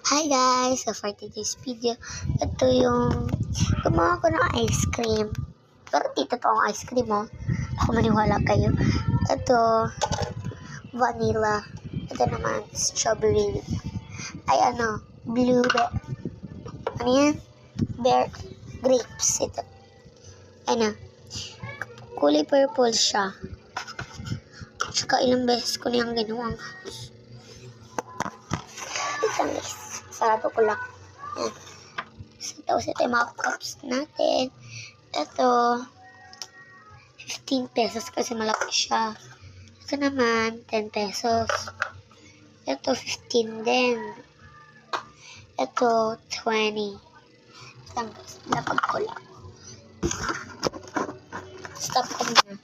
Hi guys! So for today's video, ito yung gumawa ko ng ice cream. Pero dito to ang ice cream Baka maniwala kayo. Ito, vanilla. Ito naman, strawberry. Blueberry. Ano yan? Grapes. Ito. Kulay purple siya. Tsaka ilang beses ko niyang ginawang sarado ko lang. Yan. Tapos ito yung mga cups natin. Ito, 15 pesos kasi malaki siya. Ito naman, 10 pesos. Ito, 15 din. Ito, 20. Lapag ko lang. Stop ko na.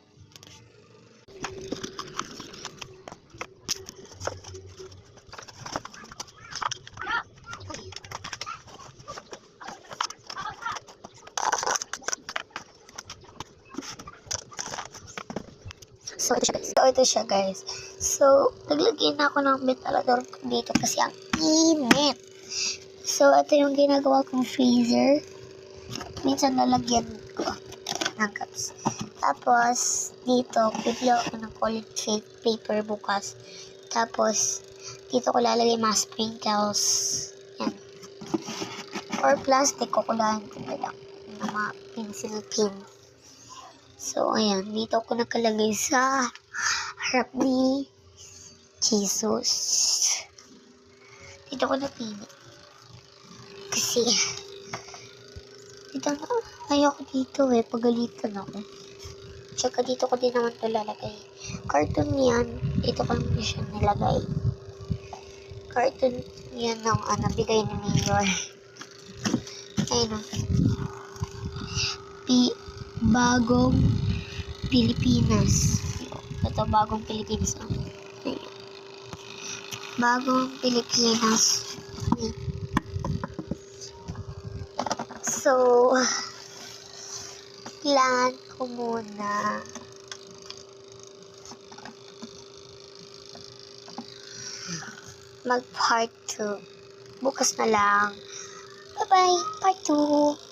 So, ito siya guys. So, naglagay na ako ng ventilador dito kasi ang init. So, ito yung ginagawa kong freezer. Minsan lalagyan ko ng cups. Tapos, dito, bibili ako ng college paper bukas. Tapos, dito ko lalagay mga sprinkles. Yan. Or plastic, kukulahan ko na lang ng mga pencil pin. So, ayan. Dito ako nakalagay sa harap ni Jesus. Dito ko napili. Kasi, ayoko dito pagalitan ako. Tsaka dito ko din naman ito lalagay. Cartoon yan. Dito ko naman siya nilagay. Cartoon yan ng bigay ni Mayor. Ayun Bagong Pilipinas. Ito, Bagong Pilipinas. Bagong Pilipinas. So, kailangan ko muna mag part 2. Bukas na lang. Bye-bye. Part 2.